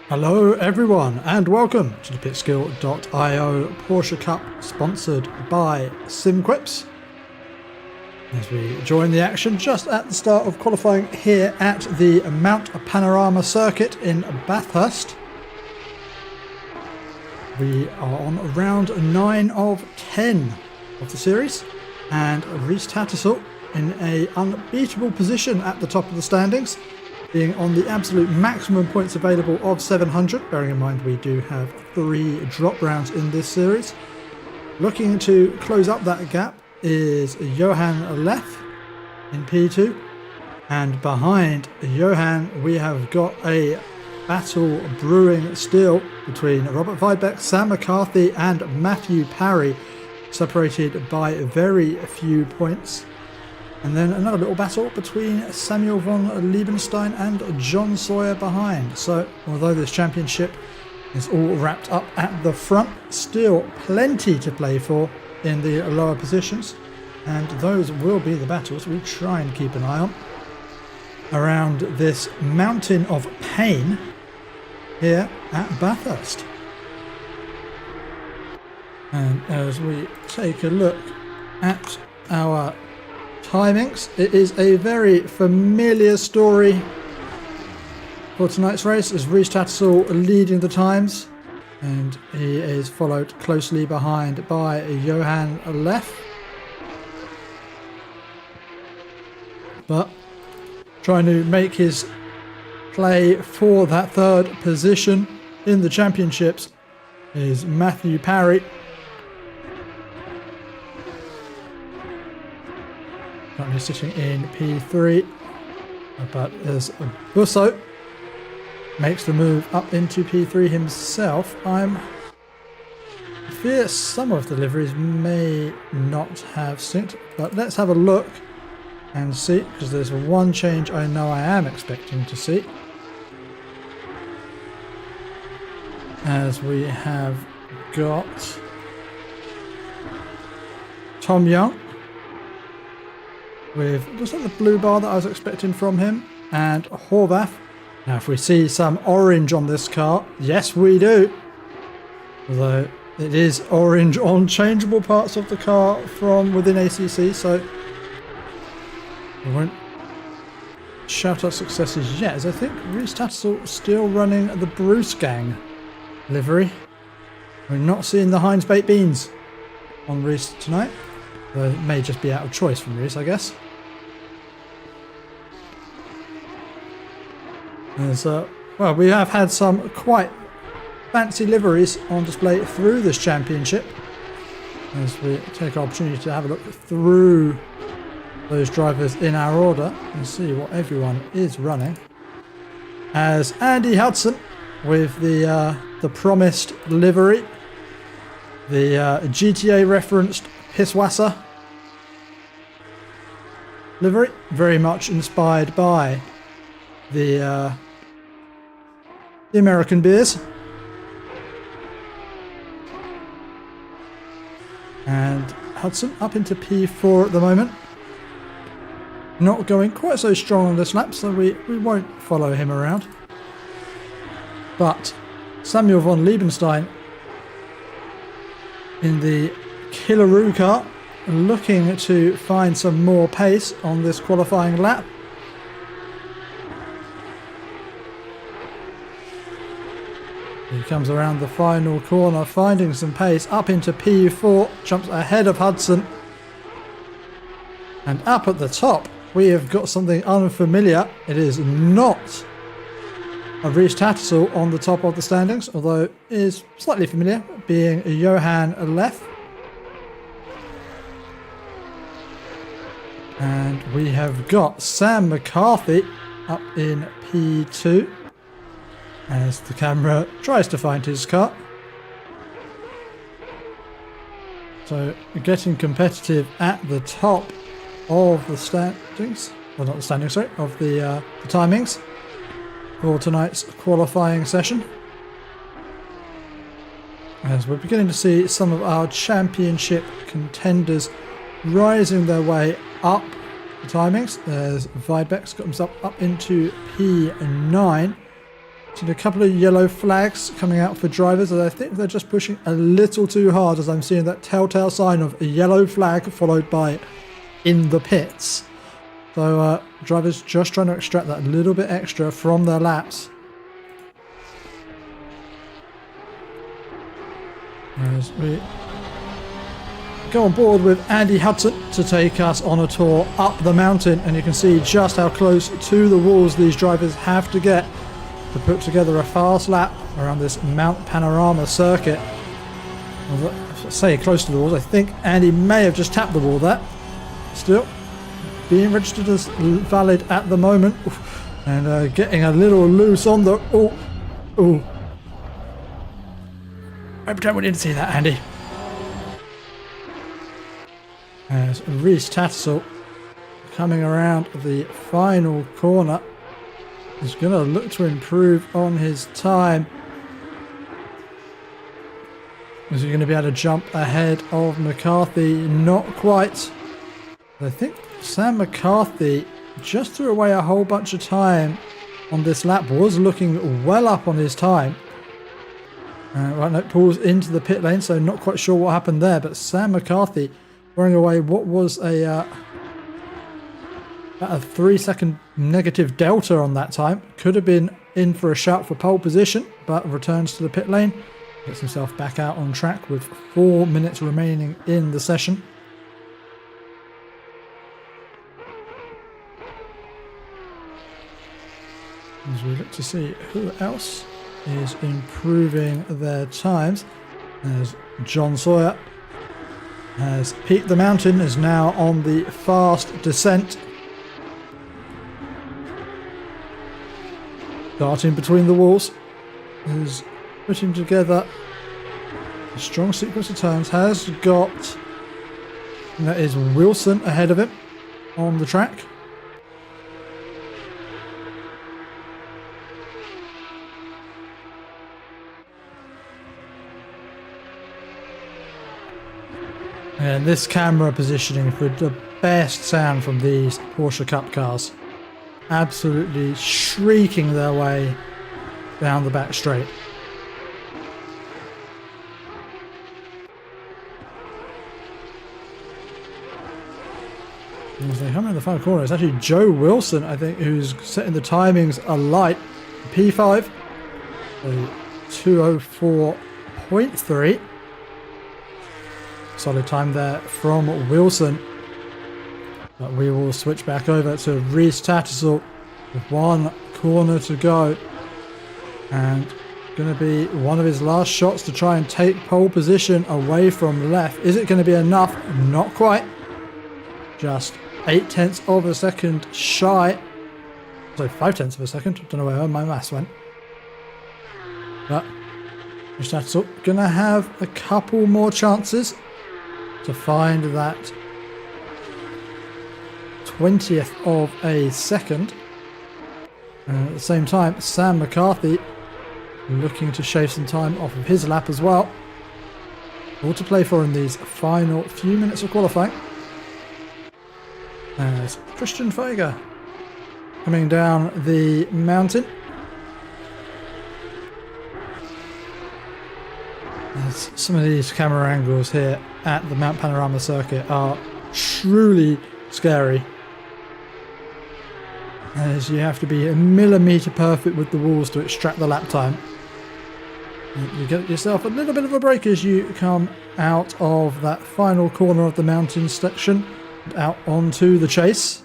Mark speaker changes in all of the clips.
Speaker 1: Hello everyone and welcome to the Pitskill.io Porsche Cup sponsored by SimQuips. As we join the action just at the start of qualifying here at the Mount Panorama Circuit in Bathurst. We are on round 9 of 10 of the series and Reece Tattersall in an unbeatable position at the top of the standings, being on the absolute maximum points available of 700, bearing in mind we do have 3 drop rounds in this series. Looking to close up that gap is Johan Leff in P2, and behind Johan we have got a battle brewing still between Robert Weidbeck, Sam McCarthy and Matthew Parry, separated by very few points. And then another little battle between Samuel von Liebenstein and John Sawyer behind. So although this championship is all wrapped up at the front, still plenty to play for in the lower positions. And those will be the battles we try and keep an eye on around this mountain of pain here at Bathurst. And as we take a look at our timings, it is a very familiar story for tonight's race, as Reece Tattersall leading the times, and he is followed closely behind by Johan Leff, but trying to make his play for that third position in the championships is Matthew Parry. Currently sitting in P3, but as Busso makes the move up into P3 himself, I fear some of the deliveries may not have synced, but let's have a look and see, because there's one change I know I am expecting to see. As we have got Tom Young with just like the blue bar that I was expecting from him, and Horvath. Now if we see some orange on this car, yes we do, although it is orange on changeable parts of the car from within ACC, so we won't shout out successes yet, as I think Reece Tattersall still running the Bruce Gang livery. We're not seeing the Heinz baked beans on Reece tonight, though it may just be out of choice from Reece, I guess. As, well, we have had some quite fancy liveries on display through this championship, as we take our opportunity to have a look through those drivers in our order and see what everyone is running. As Andy Hudson with the promised livery, the GTA referenced Pisswasser livery, very much inspired by the American beers. And Hudson up into P4 at the moment. Not going quite so strong on this lap, so we won't follow him around. But Samuel von Liebenstein in the Killaroo car, looking to find some more pace on this qualifying lap. He comes around the final corner, finding some pace up into P4, jumps ahead of Hudson. And up at the top, we have got something unfamiliar. It is not a Reece Tattersall on the top of the standings, although it is slightly familiar, being Johan Leff. And we have got Sam McCarthy up in P2 as the camera tries to find his car. So getting competitive at the top of the standings, well not the standings, sorry, of the timings for tonight's qualifying session. As we're beginning to see some of our championship contenders rising their way up the timings. There's Weidbeck's got himself up into P9. Seen a couple of yellow flags coming out for drivers, and I think they're just pushing a little too hard, as I'm seeing that telltale sign of a yellow flag followed by in the pits. So drivers just trying to extract that little bit extra from their laps. As we go on board with Andy Hudson to take us on a tour up the mountain, and you can see just how close to the walls these drivers have to get to put together a fast lap around this Mount Panorama Circuit. I say close to the walls, I think Andy may have just tapped the wall there. Still being registered as valid at the moment. And getting a little loose on the... I pretend we didn't see that, Andy. As Reese Tattersall coming around the final corner is going to look to improve on his time. Is he going to be able to jump ahead of McCarthy? Not quite. I think Sam McCarthy just threw away a whole bunch of time on this lap. Was looking well up on his time. Right now, pulls into the pit lane, so not quite sure what happened there. But Sam McCarthy throwing away what was a 3-second negative delta on that time. Could have been in for a shout for pole position, but returns to the pit lane. Gets himself back out on track with 4 minutes remaining in the session. As we look to see who else is improving their times. As John Sawyer has peaked the mountain, is now on the fast descent. Darting between the walls, is putting together a strong sequence of turns. Has got, and that is Wilson ahead of him on the track. And this camera positioning for the best sound from these Porsche Cup cars. Absolutely shrieking their way down the back straight. As they come in the final corner, it's actually Joe Wilson, I think, who's setting the timings alight. P5, so 2:04.3. Solid time there from Wilson. But we will switch back over to Reese Tattersall with 1 corner to go. And going to be one of his last shots to try and take pole position away from left. Is it going to be enough? Not quite. Just 0.8 of a second shy. So 0.5 of a second. Don't know where my maths went. But Reese Tattersall going to have a couple more chances to find that 20th of a second. And at the same time, Sam McCarthy looking to shave some time off of his lap as well. All to play for in these final few minutes of qualifying. As Christian Fager coming down the mountain. As some of these camera angles here at the Mount Panorama Circuit are truly scary, as you have to be a millimetre perfect with the walls to extract the lap time. And you get yourself a little bit of a break as you come out of that final corner of the mountain section out onto the chase.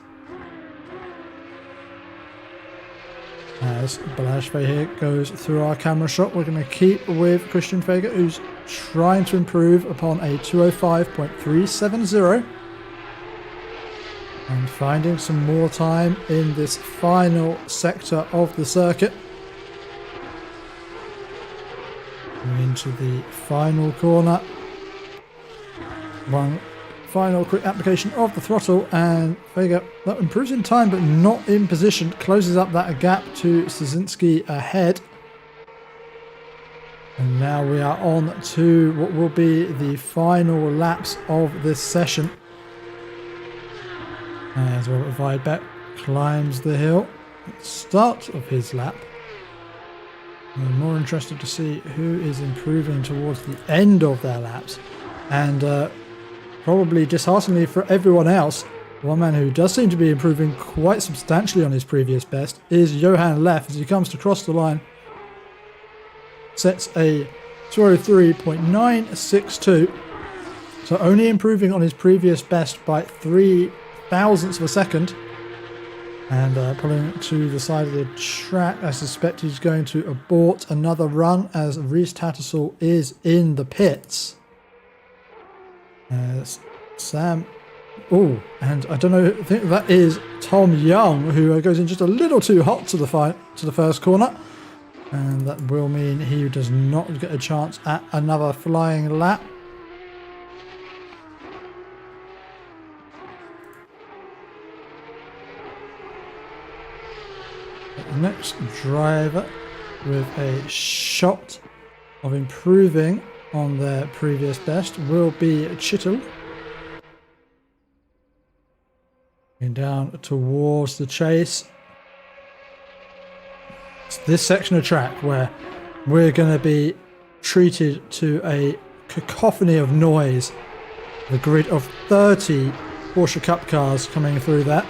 Speaker 1: As Balazs here goes through our camera shot, we're going to keep with Christian Fager, who's trying to improve upon a 2:05.370 and finding some more time in this final sector of the circuit. And into the final corner. One final quick application of the throttle, and Fager improves in time but not in position. Closes up that gap to Szynski ahead. And now we are on to what will be the final laps of this session. As Robert Weidbeck climbs the hill at the start of his lap. I'm more interested to see who is improving towards the end of their laps. And probably dishearteningly for everyone else, one man who does seem to be improving quite substantially on his previous best is Johan Leff as he comes to cross the line. Sets a 2:03.962. So only improving on his previous best by 3 thousandths of a second. And pulling to the side of the track, I suspect he's going to abort another run as Reese Tattersall is in the pits. Sam... Oh, and I don't know, I think that is Tom Young, who goes in just a little too hot to the first corner. And that will mean he does not get a chance at another flying lap. The next driver with a shot of improving on their previous best will be Chittle. Going down towards the chase. It's this section of track where we're going to be treated to a cacophony of noise. The grid of 30 Porsche Cup cars coming through that.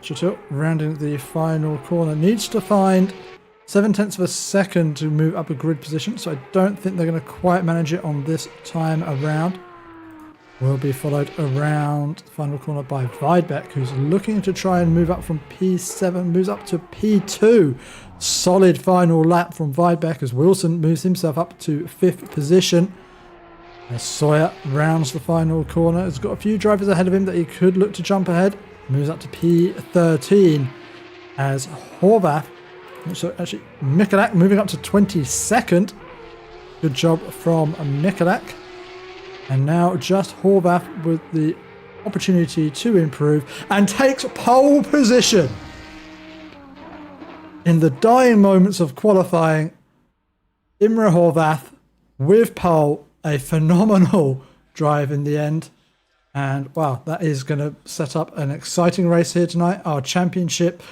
Speaker 1: Chittle rounding the final corner needs to find 7/10 of a second to move up a grid position, so I don't think they're going to quite manage it on this time around. Will be followed around the final corner by Weidbeck, who's looking to try and move up from P7, moves up to P2. Solid final lap from Weidbeck as Wilson moves himself up to 5th position. As Sawyer rounds the final corner, has got a few drivers ahead of him that he could look to jump ahead. Moves up to P13 as Horvath, so actually Mikulak moving up to 22nd. Good job from Mikulak. And now just Horvath with the opportunity to improve and takes pole position. In the dying moments of qualifying, Imre Horvath with pole, a phenomenal drive in the end. And wow, that is going to set up an exciting race here tonight. Our championship,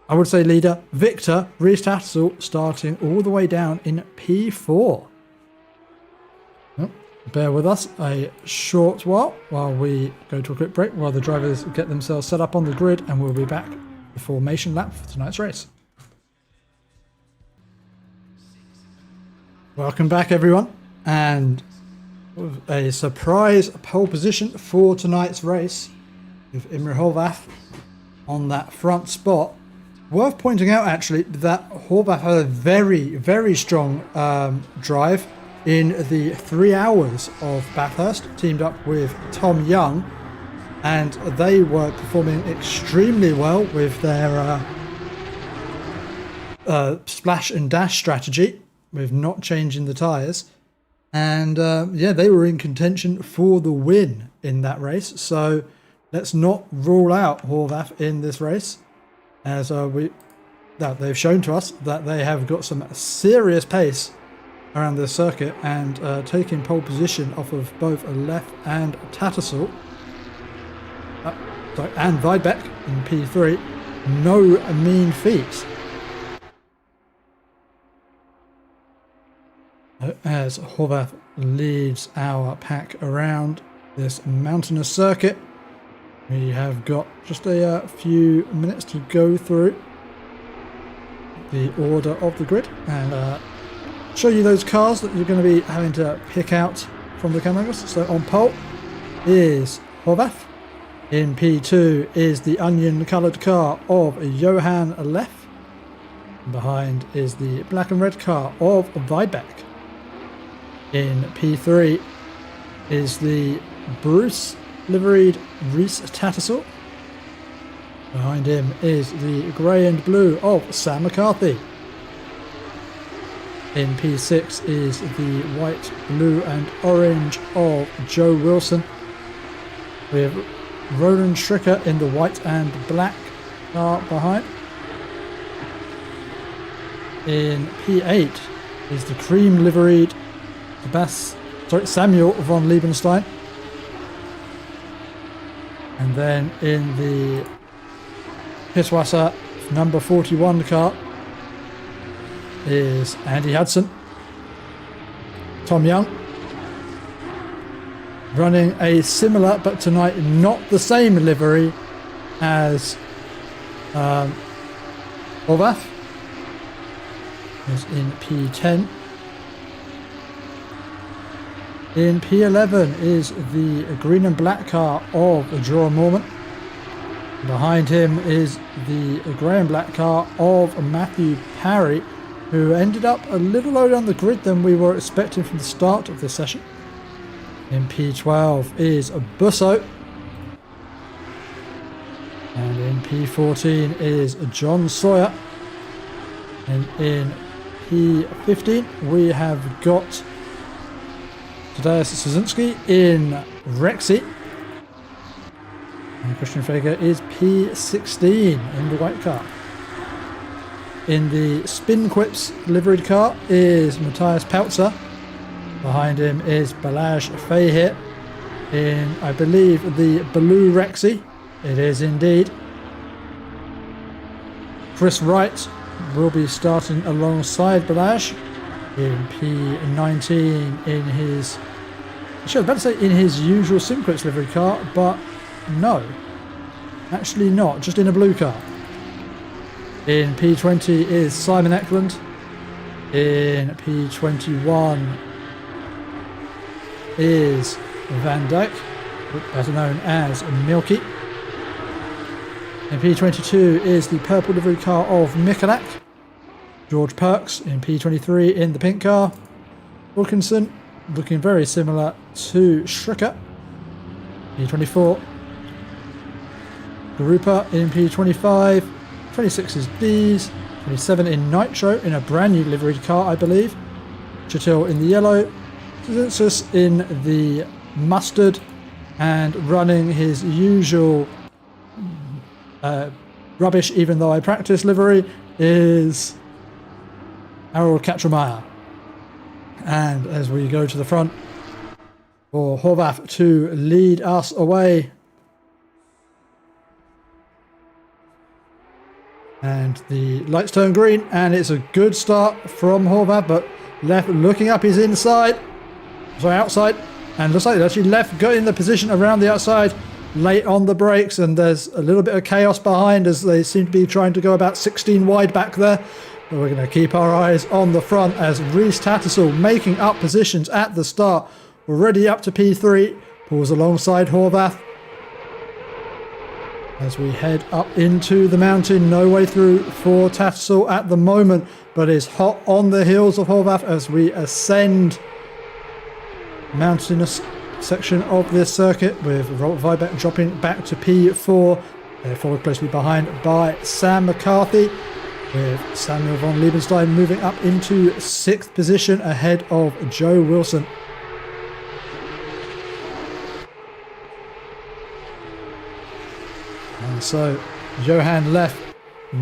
Speaker 1: I would say leader, Victor Reese Tattersall, starting all the way down in P4. Well, bear with us a short while we go to a quick break while the drivers get themselves set up on the grid, and we'll be back the formation lap for tonight's race. Welcome back, everyone, and a surprise pole position for tonight's race with Imre Horvath on that front spot. Worth pointing out actually that Horvath had a very, very strong drive in the 3 hours of Bathurst, teamed up with Tom Young, and they were performing extremely well with their splash and dash strategy with not changing the tyres. And yeah, they were in contention for the win in that race. So let's not rule out Horvath in this race, as they've shown to us that they have got some serious pace around the circuit, and taking pole position off of both Leff and Tattersall. And Weidbeck in P3. No mean feat. As Horvath leads our pack around this mountainous circuit, we have got just a few minutes to go through the order of the grid and show you those cars that you're going to be having to pick out from the camera angles. So on pole is Horvath. In P2 is the onion coloured car of Johan Leff. Behind is the black and red car of Weidbeck. In P3 is the Bruce liveried Reese Tattersall. Behind him is the grey and blue of Sam McCarthy. In P6 is the white, blue and orange of Joe Wilson. We have Roland Stricker in the white and black car behind. In P8 is the cream liveried Samuel von Liebenstein. And then in the Pitwasser, number 41 car, is Andy Hudson. Tom Young running a similar, but tonight not the same livery as Horvath, is in P10. In P11 is the green and black car of Jorah Mormon. Behind him is the grey and black car of Matthew Parry, who ended up a little lower down the grid than we were expecting from the start of this session. In P12 is Busso. And in P14 is John Sawyer. And in P15 we have got Tadeusz Szynski in Rexy. And Christian Fager is P16 in the white car. In the SimQuips liveried car is Matthias Peltzer. Behind him is Balazs Fahir in, I believe, the blue Rexy. It is indeed. Chris Wright will be starting alongside Balazs in P19 in his, I was about to say in his usual SimQuips livery car, but no, actually not, just in a blue car. In P20 is Simon Eklund. In P21 is Van Dijk, better known as Milky. In P22 is the purple livery car of Michalak. George Perks in P23 in the pink car. Wilkinson looking very similar to Schricker. P24. Garupa in P25. 26 is Dees. 27 in Nitro in a brand new liveried car, I believe. Chatil in the yellow. Zinsus in the mustard, and running his usual rubbish, even though I practice livery, is Harold Katremeier. And as we go to the front for Horvath to lead us away, and the lights turn green, and it's a good start from Horvath, but left looking up his inside, sorry, outside, and looks like they actually left got in the position around the outside late on the brakes, and there's a little bit of chaos behind as they seem to be trying to go about 16 wide back there. But we're going to keep our eyes on the front as Rhys Tattersall making up positions at the start, already up to P3, pulls alongside Horvath. As we head up into the mountain, no way through for Tattersall at the moment, but is hot on the heels of Horvath as we ascend the mountainous section of this circuit, with Robert Vibeck dropping back to P4. They're followed closely behind by Sam McCarthy, with Samuel von Liebenstein moving up into 6th position ahead of Joe Wilson. And so Johan left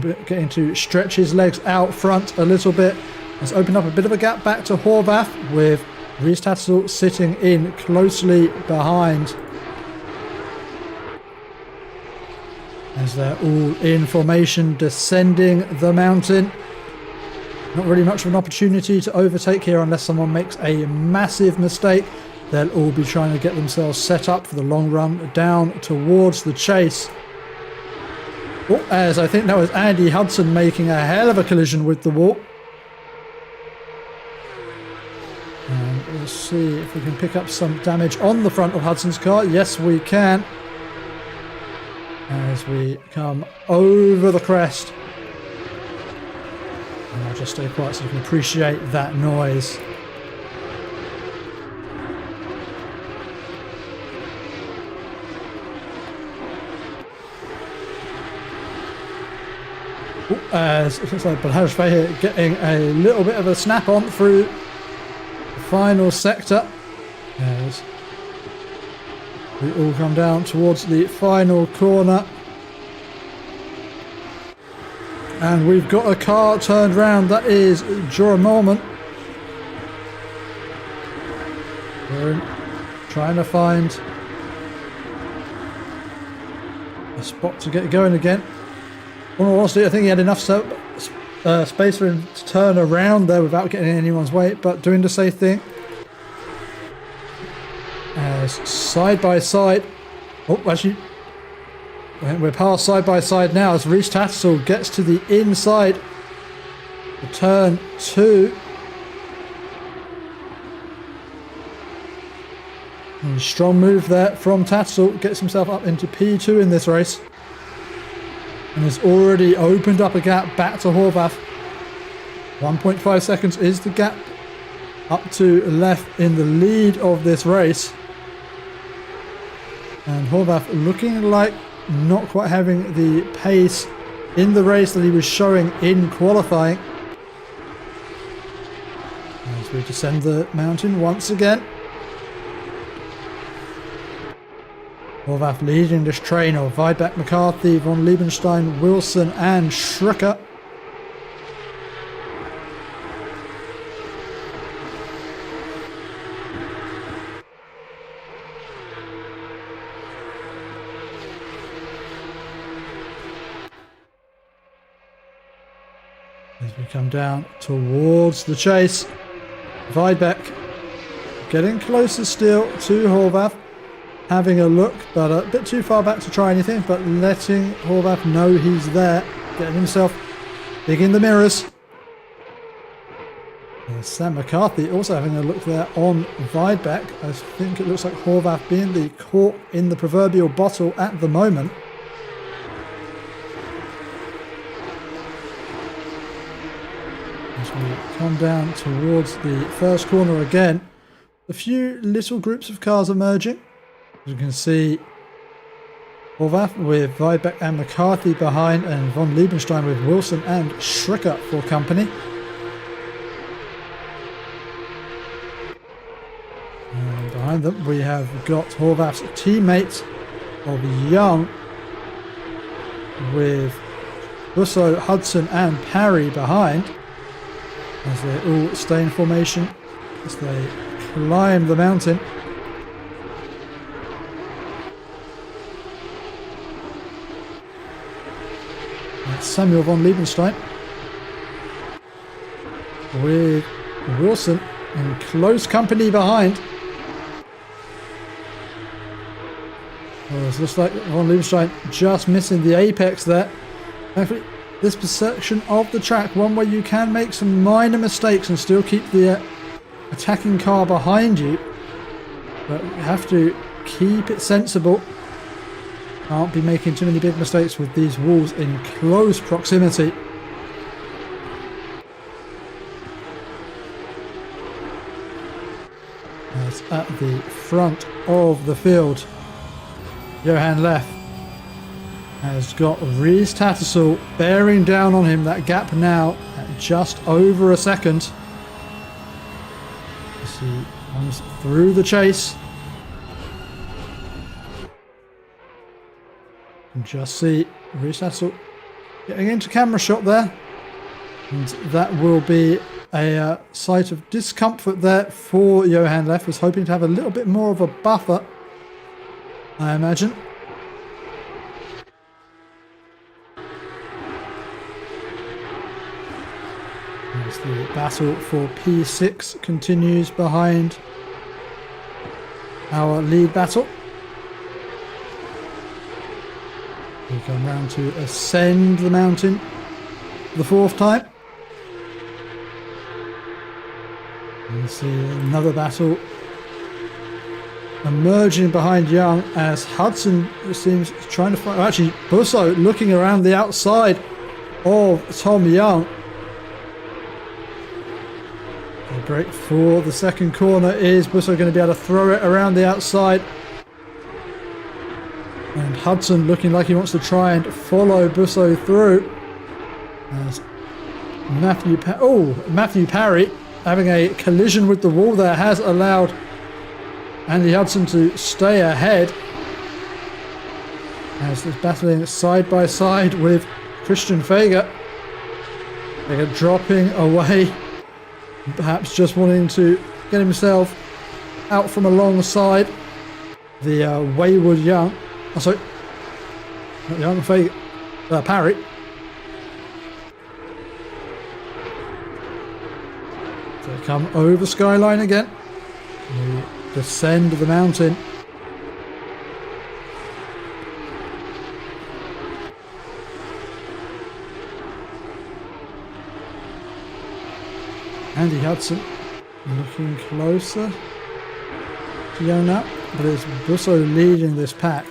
Speaker 1: getting to stretch his legs out front a little bit. Has opened up a bit of a gap back to Horvath, with Rhys Tattersall sitting in closely behind. As they're all in formation descending the mountain. Not really much of an opportunity to overtake here unless someone makes a massive mistake. They'll all be trying to get themselves set up for the long run down towards the chase. Oh, as I think that was Andy Hudson making a hell of a collision with the wall. And we'll see if we can pick up some damage on the front of Hudson's car. Yes, we can. As we come over the crest. And I'll just stay quiet so you can appreciate that noise. As it looks like Balazs Fahir getting a little bit of a snap on through the final sector. As we all come down towards the final corner. And we've got a car turned round. That is Jorah Mormon. We're trying to find a spot to get going again. In all honesty, I think he had enough space for him to turn around there without getting in anyone's way, but doing the safe thing. As side by side. Oh, actually, we're past side by side now as Reese Tattersall gets to the inside. The turn 2. And strong move there from Tattersall. Gets himself up into P2 in this race. And has already opened up a gap back to Horvath. 1.5 seconds is the gap up to left in the lead of this race. And Horvath looking like not quite having the pace in the race that he was showing in qualifying. As we descend the mountain once again. Horvath leading this train of Weidbach, McCarthy, von Liebenstein, Wilson and Schricker. As we come down towards the chase, Weidbach getting closer still to Horvath. Having a look, but a bit too far back to try anything, but letting Horvath know he's there, getting himself big in the mirrors. And Sam McCarthy also having a look there on Weidbach. I think it looks like Horvath being the cork in the proverbial bottle at the moment. As we come down towards the first corner again, a few little groups of cars emerging. As you can see, Horvath with Weidbach and McCarthy behind, and von Liebenstein with Wilson and Schricker for company. And behind them we have got Horvath's teammates of Young with Busso, Hudson and Parry behind, as they all stay in formation as they climb the mountain. Samuel von Liebenstein with Wilson in close company behind. Well, it looks like von Liebenstein just missing the apex there. Thankfully, this section of the track, one where you can make some minor mistakes and still keep the attacking car behind you, but you have to keep it sensible. Can't be making too many big mistakes with these walls in close proximity. As at the front of the field, Johan Leff has got Reese Tattersall bearing down on him. That gap now at just over a second. As he comes through the chase. You can just see Reese Tattersall getting into camera shot there. And that will be a sight of discomfort there for Johan Leff. Was hoping to have a little bit more of a buffer, I imagine. As the battle for P6 continues behind our lead battle. We come round to ascend the mountain for the 4th time. You see another battle emerging behind Young as Hudson seems trying to find. Actually, Busso looking around the outside of Tom Young. The break for the second corner. Is Busso going to be able to throw it around the outside? And Hudson looking like he wants to try and follow Busso through. As Matthew Parry having a collision with the wall there has allowed Andy Hudson to stay ahead. As he's battling side by side with Christian Fager. Fager dropping away, perhaps just wanting to get himself out from alongside the wayward Young. Oh, sorry, not Young, Fager, Parry. So they come over skyline again. We descend the mountain. Andy Hudson looking closer to Yonap, but it's Busso leading this pack.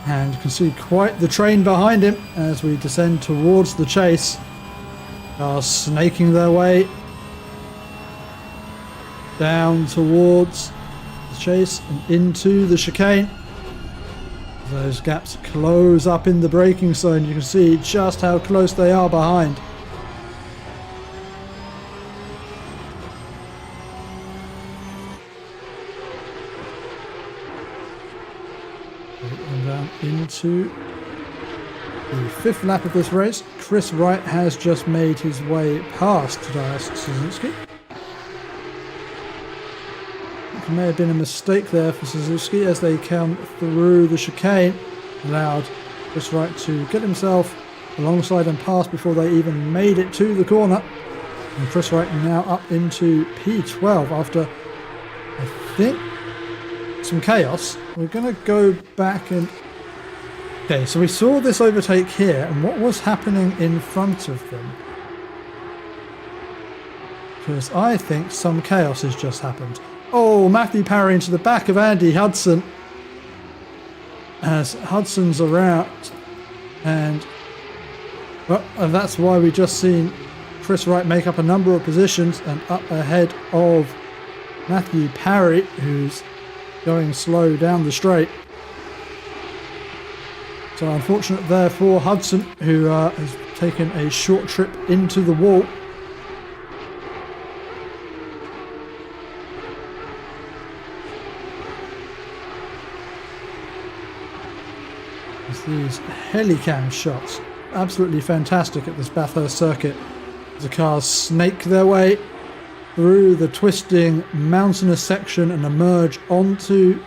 Speaker 1: And you can see quite the train behind him as we descend towards the chase. Cars snaking their way down towards the chase and into the chicane. Those gaps close up in the braking zone. You can see just how close they are behind. And down into the fifth lap of this race. Chris Wright has just made his way past Tadeusz Suzuki. It may have been a mistake there for Suzuki as they come through the chicane. Allowed Chris Wright to get himself alongside and past before they even made it to the corner. And Chris Wright now up into P12 after, I think, some chaos. We're going to go back and... Okay, so we saw this overtake here, and what was happening in front of them? Because I think some chaos has just happened. Oh, Matthew Parry into the back of Andy Hudson. As Hudson's around, and well, and that's why we just seen Chris Wright make up a number of positions and up ahead of Matthew Parry, who's going slow down the straight. So unfortunate there for Hudson, who has taken a short trip into the wall. These helicam shots, absolutely fantastic at this Bathurst circuit. The cars snake their way through the twisting mountainous section and emerge onto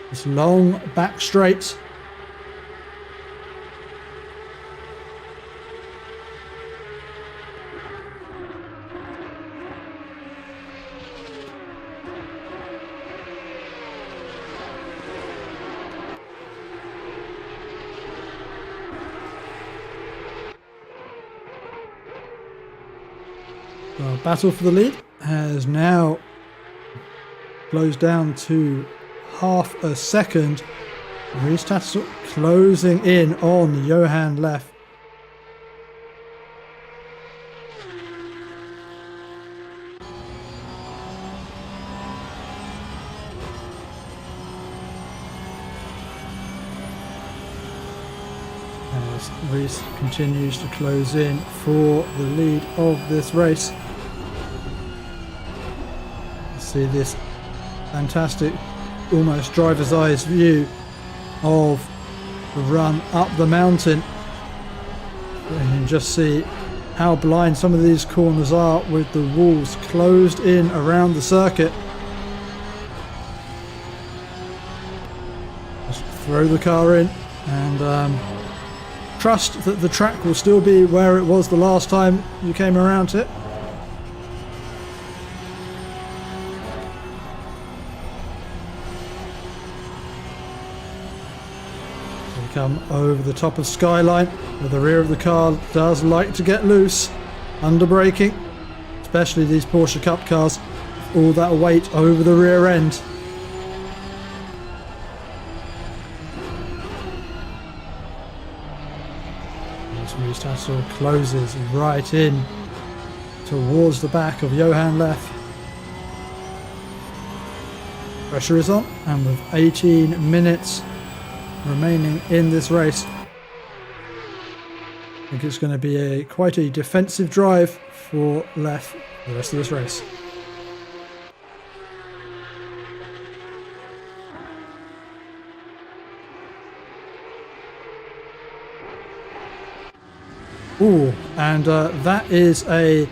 Speaker 1: this long back straight. Well, battle for the lead has now closed down to half a second. Reese Tattersall closing in on Johan Leff. As Reese continues to close in for the lead of this race. See this fantastic, almost driver's eyes view of the run up the mountain. And you can just see how blind some of these corners are with the walls closed in around the circuit. Just throw the car in and trust that the track will still be where it was the last time you came around to it. Come over the top of Skyline, where the rear of the car does like to get loose under braking, especially these Porsche Cup cars, all that weight over the rear end. As Reese Tattersall closes right in towards the back of Johan Leff. Pressure is on, and with 18 minutes remaining in this race, I think it's going to be quite a defensive drive for Leff for the rest of this race. Ooh, and that is a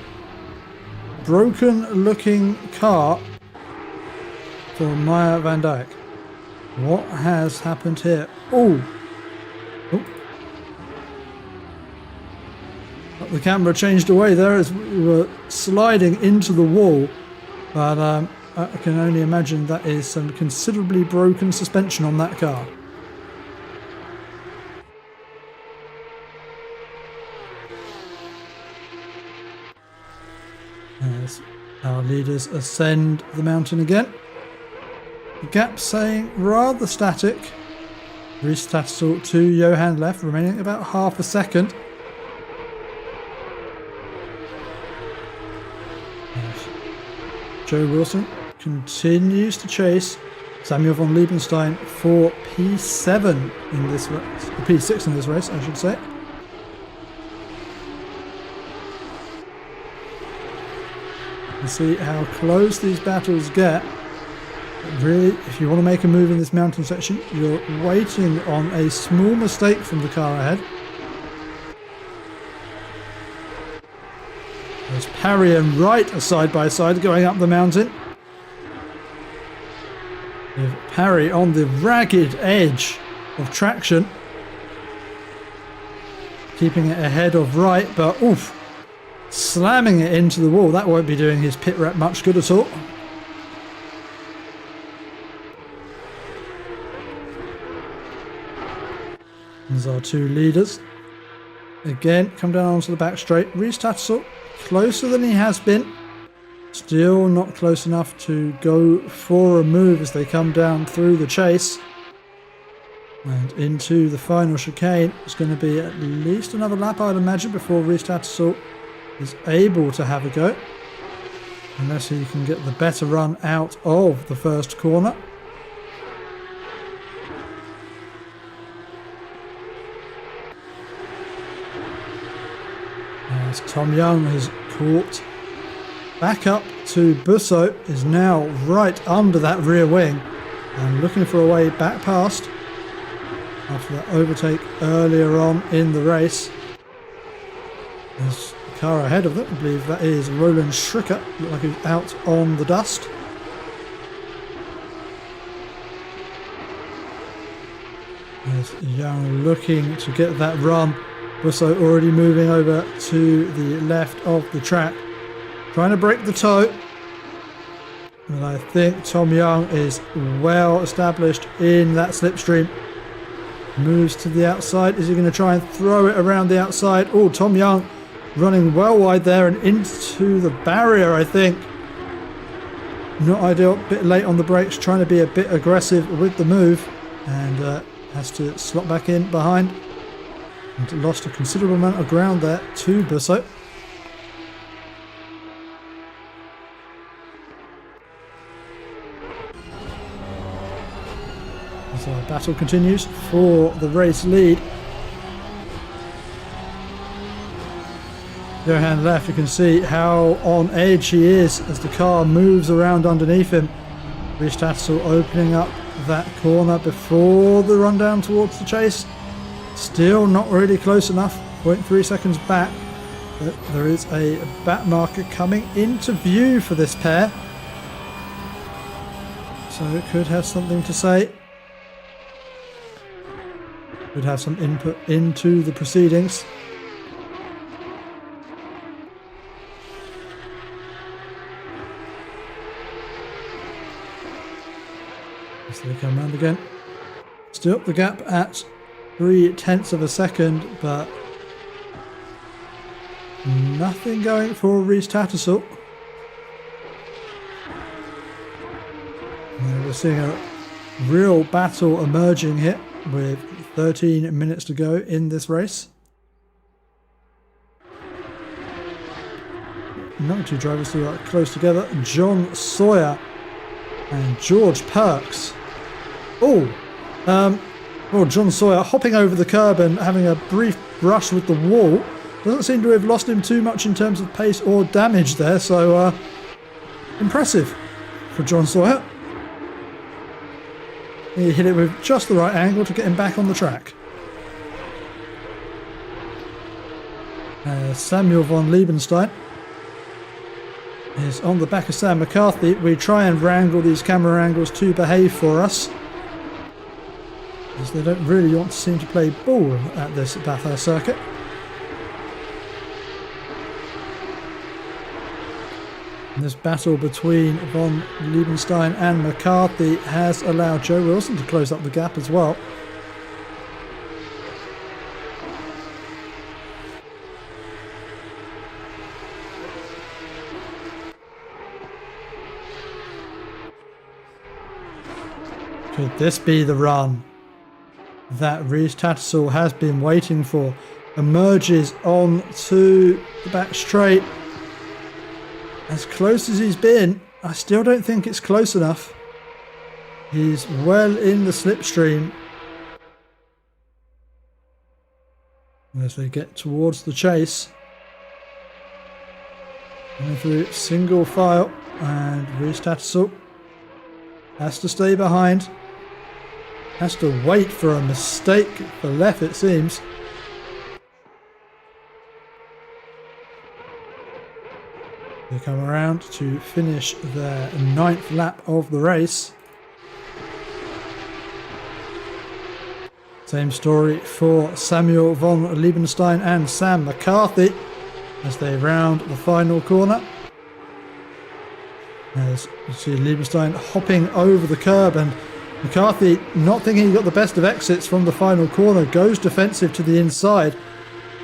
Speaker 1: broken looking car for Maya van Dijk. What has happened here? Oh! Up the the camera changed away there as we were sliding into the wall, but I can only imagine that is some considerably broken suspension on that car. As our leaders ascend the mountain again. The gap staying rather static. Reese Tattersall to Johan left, remaining about half a second. As Joe Wilson continues to chase Samuel von Liebenstein for P7 in this race, P6 in this race, I should say. You see how close these battles get. But really, if you want to make a move in this mountain section, you're waiting on a small mistake from the car ahead. There's Parry and Wright are side by side going up the mountain. With Parry on the ragged edge of traction, keeping it ahead of Wright, but oof, slamming it into the wall. That won't be doing his pit rep much good at all. There's our two leaders. Again, come down onto the back straight. Reese Tattersall closer than he has been. Still not close enough to go for a move as they come down through the chase. And into the final chicane. It's going to be at least another lap, I'd imagine, before Reese Tattersall is able to have a go. Unless he can get the better run out of the first corner. As Tom Young has caught back up to Busso, is now right under that rear wing and looking for a way back past after that overtake earlier on in the race. There's a car ahead of them, I believe that is Roland Schricker, look like he's out on the dust. There's Young looking to get that run. Busso already moving over to the left of the track, trying to break the toe. And I think Tom Young is well established in that slipstream. Moves to the outside. Is he going to try and throw it around the outside? Oh, Tom Young running well wide there and into the barrier, I think. Not ideal. Bit late on the brakes, trying to be a bit aggressive with the move. And has to slot back in behind. And lost a considerable amount of ground there to Busso. As our battle continues for the race lead. Johan left, you can see how on edge he is as the car moves around underneath him. Reese Tattersall opening up that corner before the run down towards the chase. Still not really close enough, 0.3 seconds back, but there is a back marker coming into view for this pair. So it could have something to say. Could have some input into the proceedings. As they come round again. Still the gap at 0.3 of a second, but nothing going for Reese Tattersall. We're seeing a real battle emerging here with 13 minutes to go in this race. No two drivers who are close together. John Sawyer and George Perks. Well, John Sawyer hopping over the curb and having a brief brush with the wall. Doesn't seem to have lost him too much in terms of pace or damage there, so impressive for John Sawyer. He hit it with just the right angle to get him back on the track. Samuel von Liebenstein is on the back of Sam McCarthy. We try and wrangle these camera angles to behave for us, as they don't really want to seem to play ball at this Bathurst circuit. This battle between von Liebenstein and McCarthy has allowed Joe Wilson to close up the gap as well. Could this be the run that Rhys Tattersall has been waiting for? Emerges on to the back straight. As close as he's been, I still don't think it's close enough. He's well in the slipstream. As they get towards the chase. Going through single file, and Rhys Tattersall has to stay behind. Has to wait for a mistake for Leff, it seems. They come around to finish their 9th lap of the race. Same story for Samuel von Liebenstein and Sam McCarthy as they round the final corner. As you see Liebenstein hopping over the curb, and McCarthy, not thinking he got the best of exits from the final corner, goes defensive to the inside.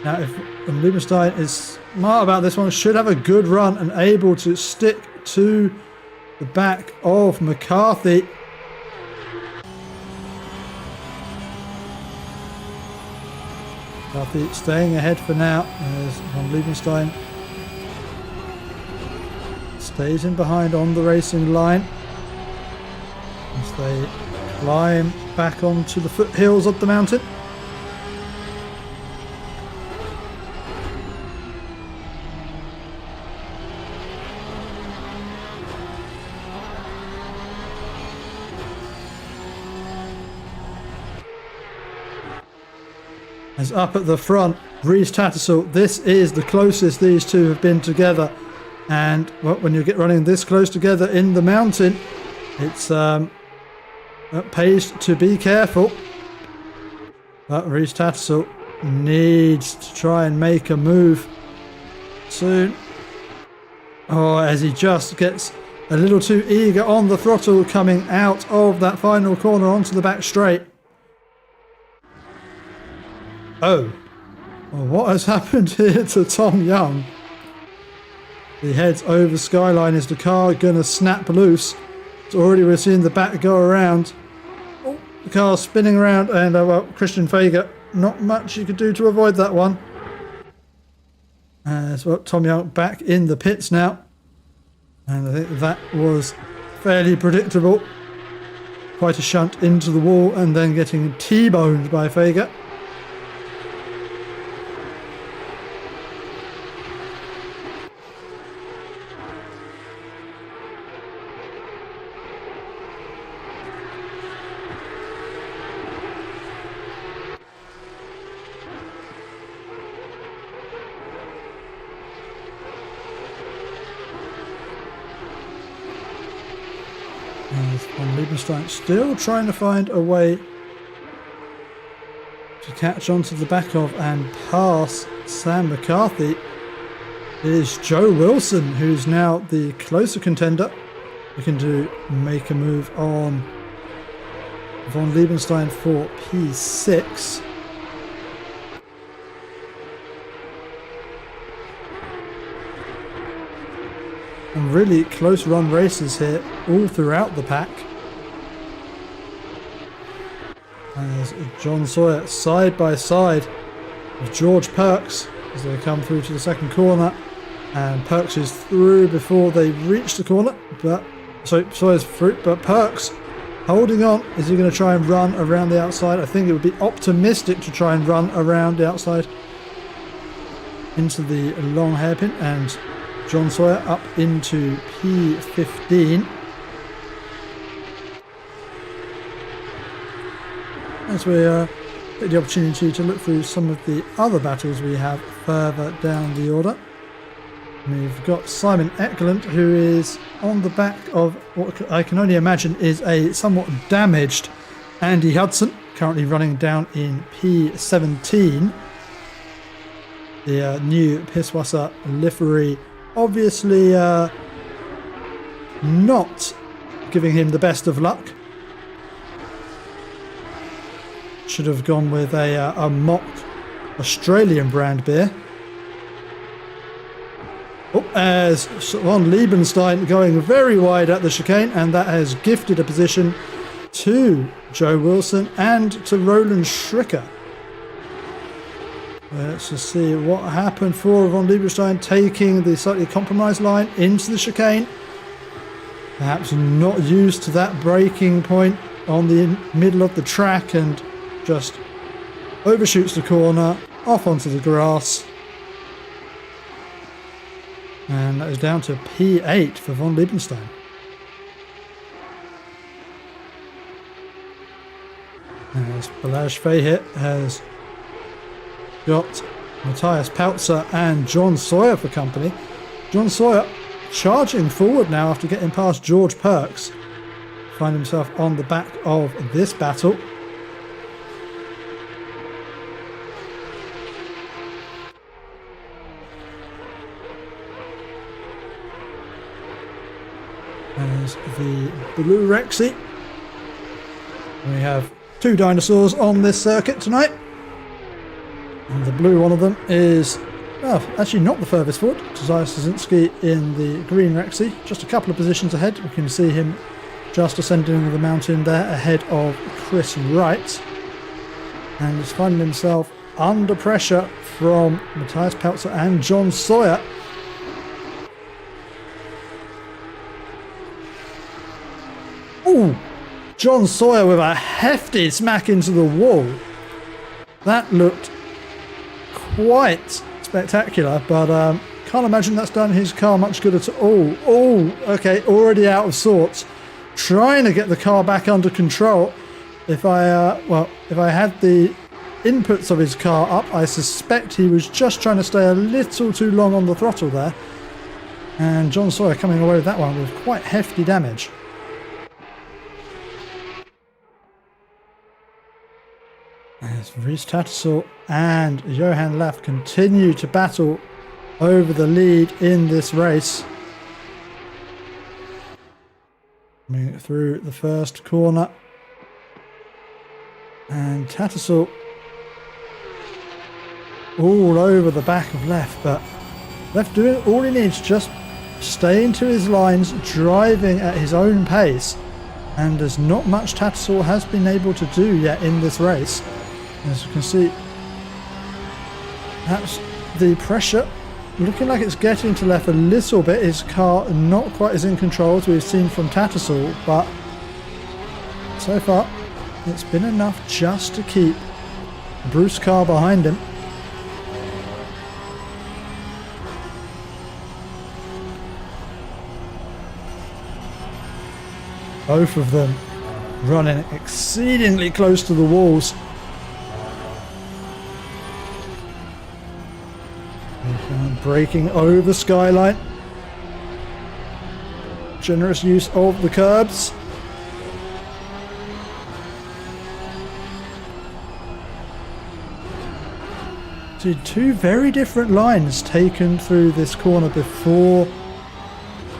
Speaker 1: Now if Liebenstein is smart about this one, should have a good run and able to stick to the back of McCarthy. McCarthy staying ahead for now as von Liebenstein stays in behind on the racing line as they climb back onto the foothills of the mountain. As up at the front, Rhys Tattersall, this is the closest these two have been together. And well, when you get running this close together in the mountain, it's it pays to be careful. But Rhys Tattersall needs to try and make a move soon. Oh, as he just gets a little too eager on the throttle coming out of that final corner onto the back straight. Oh, well, what has happened here to Tom Young? He heads over skyline. Is the car going to snap loose? It's already, we're seeing the back go around. Oh, the car's spinning around, and well, Christian Fager, not much you could do to avoid that one. As well, Tom Young back in the pits now. And I think that was fairly predictable. Quite a shunt into the wall and then getting T-boned by Fager. Von Liebenstein still trying to find a way to catch onto the back of and pass Sam McCarthy. It is Joe Wilson who's now the closer contender, looking to make a move on von Liebenstein for P6. And really close run races here all throughout the pack. As John Sawyer side by side with George Perks as they come through to the second corner, and Perks is through before they reach the corner, but so Sawyer's through, but Perks holding on. Is he going to try and run around the outside? I think it would be optimistic to try and run around the outside into the long hairpin, and John Sawyer up into P15. As we get the opportunity to look through some of the other battles we have further down the order. We've got Simon Eklund, who is on the back of what I can only imagine is a somewhat damaged Andy Hudson, currently running down in P17. The new Pisswasser livery, obviously not giving him the best of luck. Should have gone with a mock Australian brand beer. Oh, as von Liebenstein going very wide at the chicane, and that has gifted a position to Joe Wilson and to Roland Schricker. Let's just see what happened for von Liebenstein, taking the slightly compromised line into the chicane. Perhaps not used to that braking point on the middle of the track, and just overshoots the corner off onto the grass. And that is down to P8 for von Liebenstein. As Balazs Fahit has got Matthias Peltzer and John Sawyer for company. John Sawyer charging forward now after getting past George Perks. Find himself on the back of this battle. As the blue Rexy. We have two dinosaurs on this circuit tonight. And the blue one of them is, well, actually not the furthest forward. Josiah Szynski in the green Rexy. Just a couple of positions ahead. We can see him just ascending the mountain there ahead of Chris Wright. And he's finding himself under pressure from Matthias Peltzer and John Sawyer. Ooh, John Sawyer with a hefty smack into the wall. That looked quite spectacular, but can't imagine that's done his car much good at all. Oh, okay, already out of sorts. Trying to get the car back under control. If I had the inputs of his car up, I suspect he was just trying to stay a little too long on the throttle there. And John Sawyer coming away with that one with quite hefty damage. As Rhys Tattersall and Johan Laff continue to battle over the lead in this race. Coming through the first corner. And Tattersall all over the back of Laff, but Laff doing all he needs, just staying to his lines, driving at his own pace. And there's not much Tattersall has been able to do yet in this race. As you can see, perhaps the pressure looking like it's getting to Laff a little bit. His car not quite as in control as we've seen from Tattersall, but so far it's been enough just to keep Bruce car behind him. Both of them running exceedingly close to the walls. Braking over Skyline. Generous use of the curbs. See, two very different lines taken through this corner before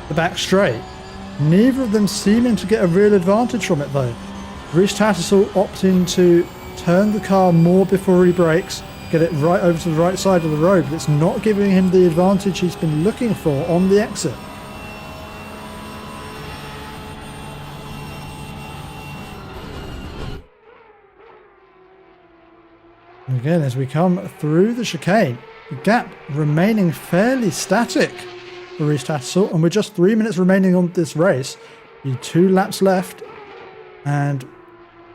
Speaker 1: the back straight. Neither of them seeming to get a real advantage from it though. Rhys Tattersall opting to turn the car more before he brakes, get it right over to the right side of the road, but it's not giving him the advantage he's been looking for on the exit. And again, as we come through the chicane, the gap remaining fairly static for Rhys Tattersall, and with just 3 minutes remaining on this race, be 2 laps left, and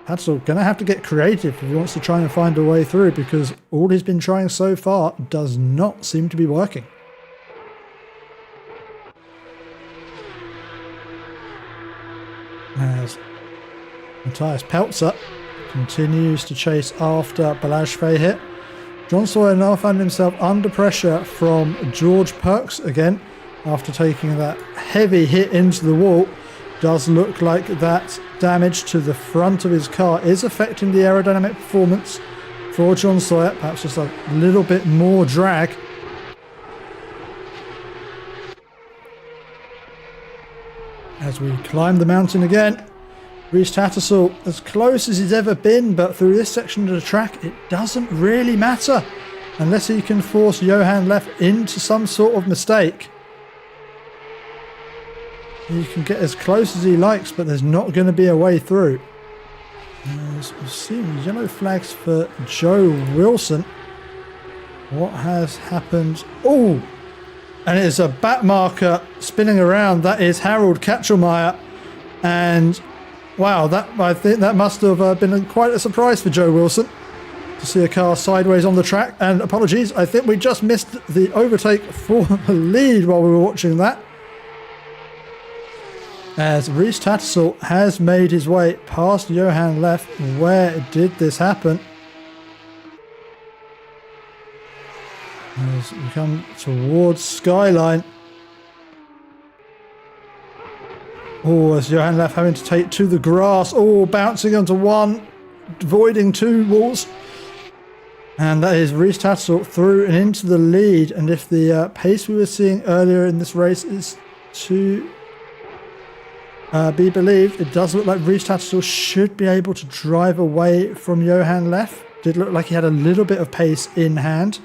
Speaker 1: Tattersall going to have to get creative if he wants to try and find a way through, because all he's been trying so far does not seem to be working. As Matthias Peltzer continues to chase after Balazs Fahit. John Sawyer now found himself under pressure from George Perks again after taking that heavy hit into the wall. Does look like that damage to the front of his car is affecting the aerodynamic performance for John Sawyer. Perhaps just a little bit more drag. As we climb the mountain again, Rhys Tattersall as close as he's ever been, but through this section of the track it doesn't really matter unless he can force Johan Leff into some sort of mistake. He can get as close as he likes, but there's not going to be a way through. As we've seen yellow flags for Joe Wilson. What has happened? Oh! And it's a back marker spinning around. That is Harold Katchelmeyer. And wow, I think that must have been quite a surprise for Joe Wilson to see a car sideways on the track. And apologies, I think we just missed the overtake for the lead while we were watching that. As Rhys Tattersall has made his way past Johan Leff. Where did this happen? As we come towards Skyline. Oh, as Johan Leff having to take to the grass. Oh, bouncing onto one, avoiding two walls. And that is Rhys Tattersall through and into the lead. And if the pace we were seeing earlier in this race is to be believed, it does look like Rhys Tattersall should be able to drive away from Johan Leff. Did look like he had a little bit of pace in hand.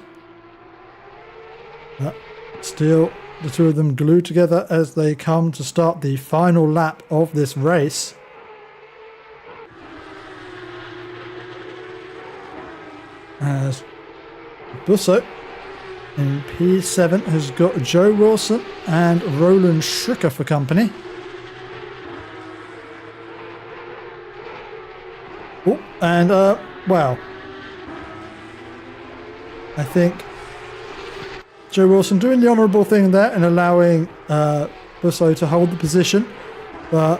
Speaker 1: But still, the two of them glued together as they come to start the final lap of this race. As Busso in P7 has got Joe Wilson and Roland Schricker for company. Oh, and well, I think Joe Wilson doing the honourable thing there and allowing Busso to hold the position, but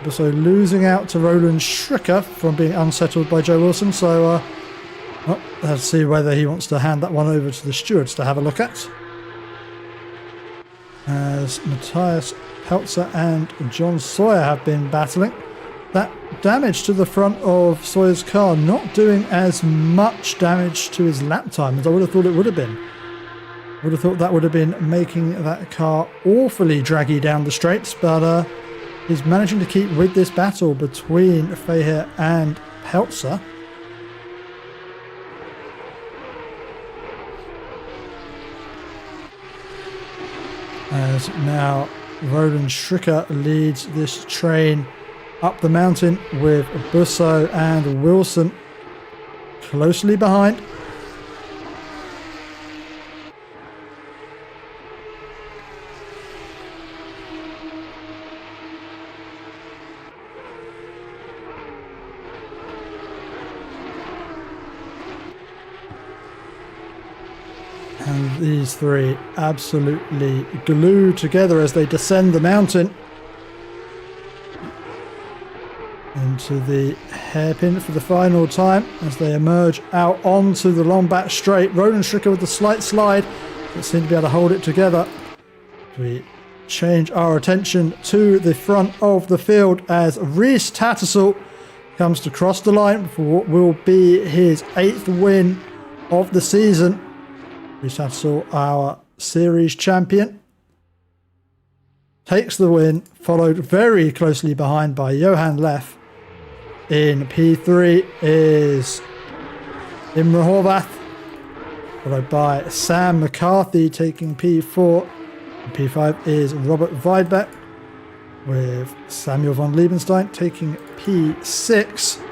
Speaker 1: Busso losing out to Roland Schricker from being unsettled by Joe Wilson. So well, let's see whether he wants to hand that one over to the stewards to have a look at. As Matthias Peltzer and John Sawyer have been battling. That damage to the front of Sawyer's car not doing as much damage to his lap time as I would have thought it would have been. Would have thought that would have been making that car awfully draggy down the straights, but he's managing to keep with this battle between Fahir and Peltzer. As now Roland Schricker leads this train up the mountain with Busso and Wilson closely behind. And these three absolutely glued together as they descend the mountain into the hairpin for the final time as they emerge out onto the long back straight. Roland Schricker with the slight slide, but seem to be able to hold it together. We change our attention to the front of the field as Rhys Tattersall comes to cross the line for what will be his 8th win of the season. Rhys Tattersall, our series champion, takes the win, followed very closely behind by Johan Leff. In P3 is Imre Horvath, followed by Sam McCarthy taking P4. In P5 is Robert Weidbeck, with Samuel von Liebenstein taking P6.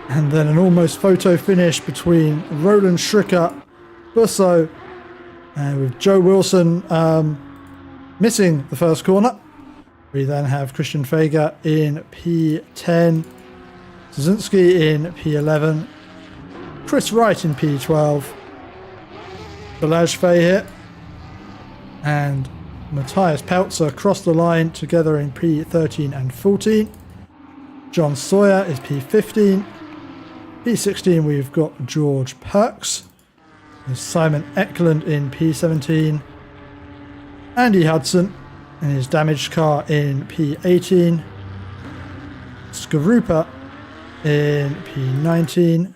Speaker 1: And then an almost photo finish between Roland Schricker, Busso, and with Joe Wilson missing the first corner. We then have Christian Fager in P10, Szynski in P11, Chris Wright in P12, Balazs Fahir and Matthias Peltzer cross the line together in P13 and 14. John Sawyer is P15. P16 we've got George Perks. There's Simon Eklund in P17. Andy Hudson in his damaged car in P18. Skarupa in P19.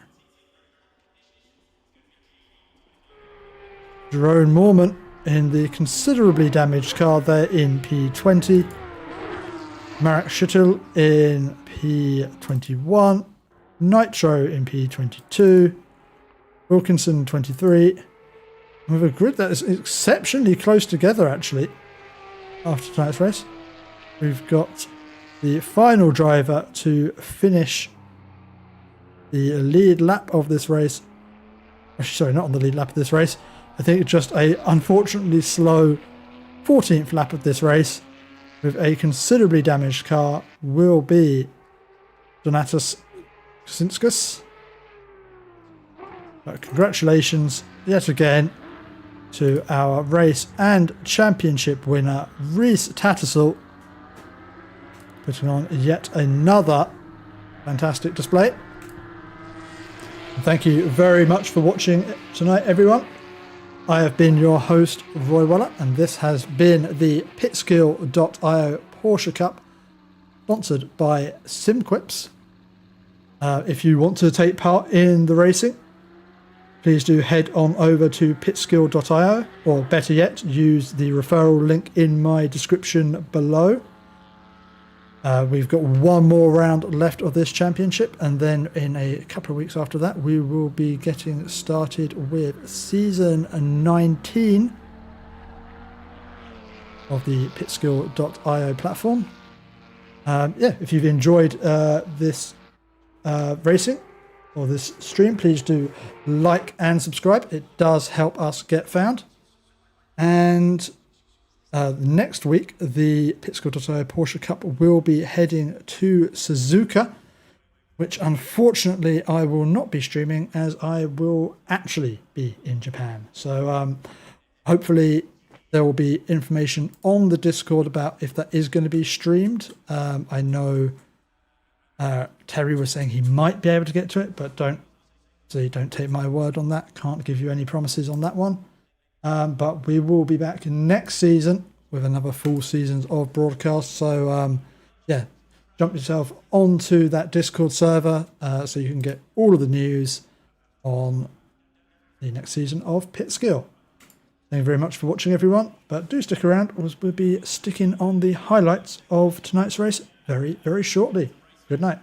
Speaker 1: Jerome Mormon in the considerably damaged car there in P20. Marek Schüttel in P21. Nitro in P22. Wilkinson 23. With a grid that is exceptionally close together, actually, after tonight's race. We've got the final driver to finish the lead lap of this race. Sorry, not on the lead lap of this race. I think just a unfortunately slow 14th lap of this race with a considerably damaged car will be Donatas Kaczynskis. But congratulations yet again to our race and championship winner, Rhys Tattersall, putting on yet another fantastic display. And thank you very much for watching tonight, everyone. I have been your host, Roy Weller, and this has been the Pitskill.io Porsche Cup, sponsored by SimQuips. If you want to take part in the racing, please do head on over to pitskill.io, or better yet, use the referral link in my description below. We've got one more round left of this championship, and then in a couple of weeks after that, we will be getting started with season 19 of the pitskill.io platform. If you've enjoyed this racing, or this stream, please do like and subscribe. It does help us get found. And next week, the Pitskill.io Porsche Cup will be heading to Suzuka, which unfortunately I will not be streaming, as I will actually be in Japan. So hopefully there will be information on the Discord about if that is going to be streamed. I know Terry was saying he might be able to get to it, but don't take my word on that. Can't give you any promises on that one. But we will be back next season with another full season of broadcast. So jump yourself onto that Discord server so you can get all of the news on the next season of Pitskill. Thank you very much for watching, everyone. But do stick around, as we'll be sticking on the highlights of tonight's race very, very shortly. Good night.